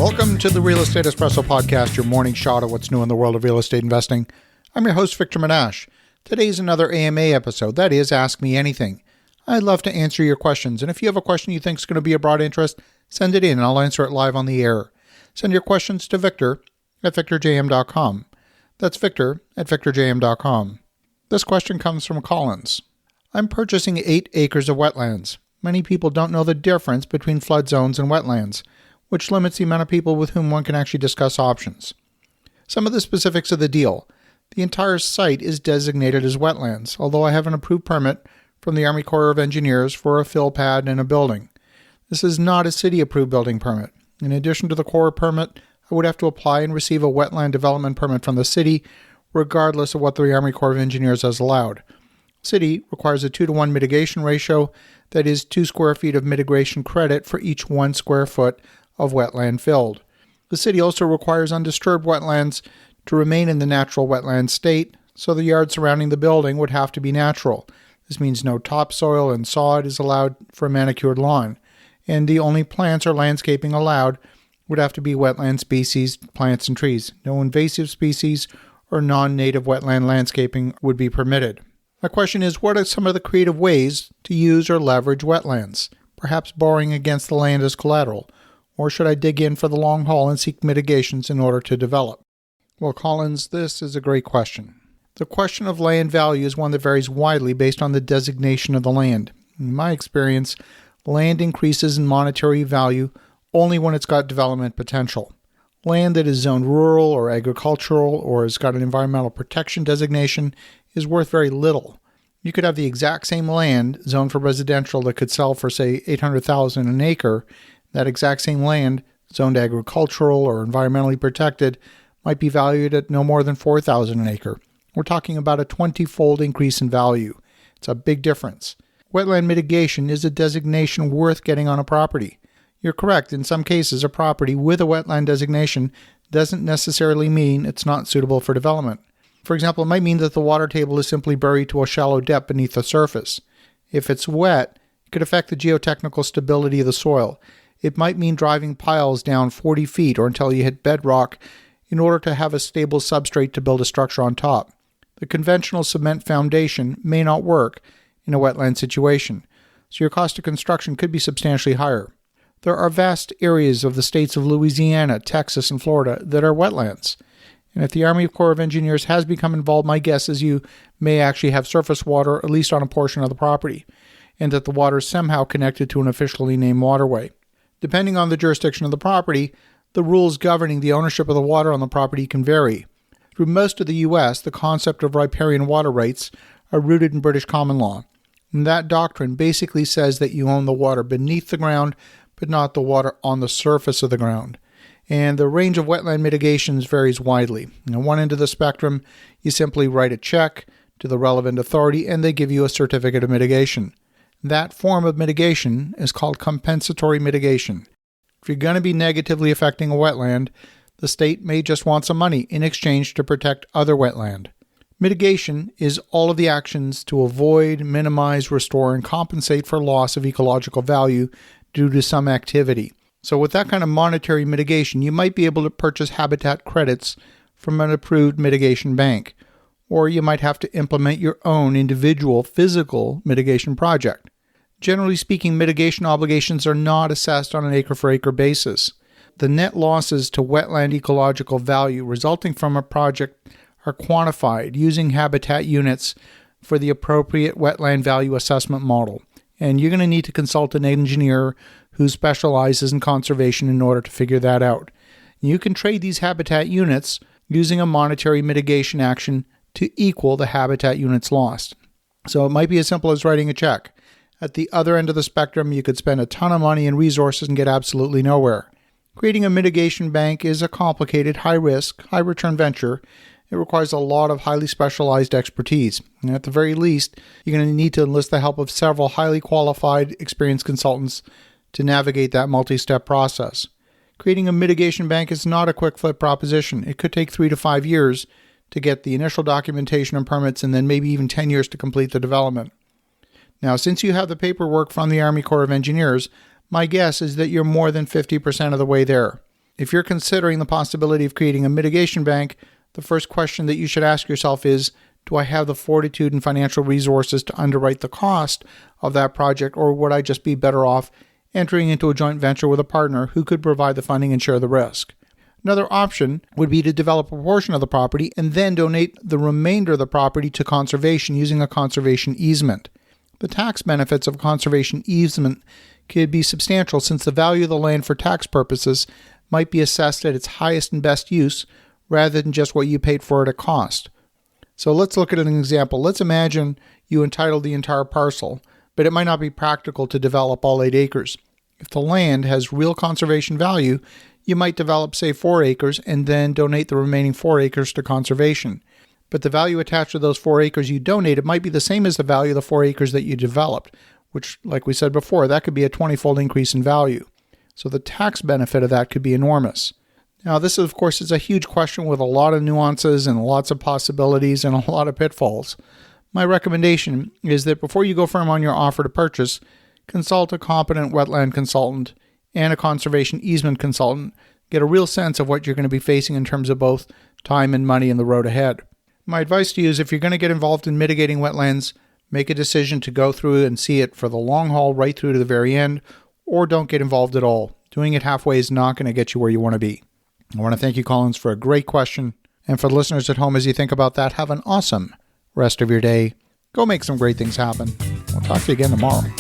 Welcome to the Real Estate Espresso Podcast, your morning shot of what's new in the world of real estate investing. I'm your host, Victor Menashe. Today's another AMA episode, that is, Ask Me Anything. I'd love to answer your questions, and if you have a question you think is going to be of broad interest, send it in and I'll answer it live on the air. Send your questions to Victor at victorjm.com. That's Victor at victorjm.com. This question comes from Collins. I'm purchasing 8 acres of wetlands. Many people don't know the difference between flood zones and wetlands, which limits the amount of people with whom one can actually discuss options. Some of the specifics of the deal. The entire site is designated as wetlands, although I have an approved permit from the Army Corps of Engineers for a fill pad and a building. This is not a city-approved building permit. In addition to the Corps permit, I would have to apply and receive a Wetland Development permit from the city, regardless of what the Army Corps of Engineers has allowed. City requires a 2-to-1 mitigation ratio, that is 2 square feet of mitigation credit for each 1 square foot of wetland filled. The city also requires undisturbed wetlands to remain in the natural wetland state, so the yard surrounding the building would have to be natural. This means no topsoil and sod is allowed for a manicured lawn, and the only plants or landscaping allowed would have to be wetland species, plants and trees. No invasive species or non-native wetland landscaping would be permitted. My question is, what are some of the creative ways to use or leverage wetlands? Perhaps borrowing against the land as collateral. Or should I dig in for the long haul and seek mitigations in order to develop? Well, Collins, this is a great question. The question of land value is one that varies widely based on the designation of the land. In my experience, land increases in monetary value only when it's got development potential. Land that is zoned rural or agricultural or has got an environmental protection designation is worth very little. You could have the exact same land zoned for residential that could sell for, say, $800,000 an acre. That exact same land, zoned agricultural or environmentally protected, might be valued at no more than $4,000 an acre. We're talking about a 20-fold increase in value. It's a big difference. Wetland mitigation is a designation worth getting on a property. You're correct, in some cases, a property with a wetland designation doesn't necessarily mean it's not suitable for development. For example, it might mean that the water table is simply buried to a shallow depth beneath the surface. If it's wet, it could affect the geotechnical stability of the soil. It might mean driving piles down 40 feet or until you hit bedrock in order to have a stable substrate to build a structure on top. The conventional cement foundation may not work in a wetland situation, so your cost of construction could be substantially higher. There are vast areas of the states of Louisiana, Texas, and Florida that are wetlands. And if the Army Corps of Engineers has become involved, my guess is you may actually have surface water, at least on a portion of the property, and that the water is somehow connected to an officially named waterway. Depending on the jurisdiction of the property, the rules governing the ownership of the water on the property can vary. Through most of the U.S., the concept of riparian water rights are rooted in British common law. And that doctrine basically says that you own the water beneath the ground, but not the water on the surface of the ground. And the range of wetland mitigations varies widely. On one end of the spectrum, you simply write a check to the relevant authority and they give you a certificate of mitigation. That form of mitigation is called compensatory mitigation. If you're going to be negatively affecting a wetland, the state may just want some money in exchange to protect other wetland. Mitigation is all of the actions to avoid, minimize, restore, and compensate for loss of ecological value due to some activity. So with that kind of monetary mitigation, you might be able to purchase habitat credits from an approved mitigation bank, or you might have to implement your own individual physical mitigation project. Generally speaking, mitigation obligations are not assessed on an acre-for-acre basis. The net losses to wetland ecological value resulting from a project are quantified using habitat units for the appropriate wetland value assessment model. And you're going to need to consult an engineer who specializes in conservation in order to figure that out. You can trade these habitat units using a monetary mitigation action to equal the habitat units lost. So it might be as simple as writing a check. At the other end of the spectrum, you could spend a ton of money and resources and get absolutely nowhere. Creating a mitigation bank is a complicated, high-risk, high-return venture. It requires a lot of highly specialized expertise. And at the very least, you're going to need to enlist the help of several highly qualified, experienced consultants to navigate that multi-step process. Creating a mitigation bank is not a quick flip proposition. It could take 3 to 5 years to get the initial documentation and permits and then maybe even 10 years to complete the development. Now, since you have the paperwork from the Army Corps of Engineers, my guess is that you're more than 50% of the way there. If you're considering the possibility of creating a mitigation bank, the first question that you should ask yourself is, do I have the fortitude and financial resources to underwrite the cost of that project, or would I just be better off entering into a joint venture with a partner who could provide the funding and share the risk? Another option would be to develop a portion of the property and then donate the remainder of the property to conservation using a conservation easement. The tax benefits of conservation easement could be substantial since the value of the land for tax purposes might be assessed at its highest and best use rather than just what you paid for it at cost. So let's look at an example. Let's imagine you entitled the entire parcel, but it might not be practical to develop all 8 acres. If the land has real conservation value, you might develop, say, 4 acres and then donate the remaining 4 acres to conservation. But the value attached to those 4 acres you donated might be the same as the value of the 4 acres that you developed, which, like we said before, that could be a 20-fold increase in value. So the tax benefit of that could be enormous. Now, this, of course, is a huge question with a lot of nuances and lots of possibilities and a lot of pitfalls. My recommendation is that before you go firm on your offer to purchase, consult a competent wetland consultant and a conservation easement consultant. Get a real sense of what you're going to be facing in terms of both time and money in the road ahead. My advice to you is if you're going to get involved in mitigating wetlands, make a decision to go through and see it for the long haul right through to the very end, or don't get involved at all. Doing it halfway is not going to get you where you want to be. I want to thank you, Collins, for a great question. And for the listeners at home, as you think about that, have an awesome rest of your day. Go make some great things happen. We'll talk to you again tomorrow.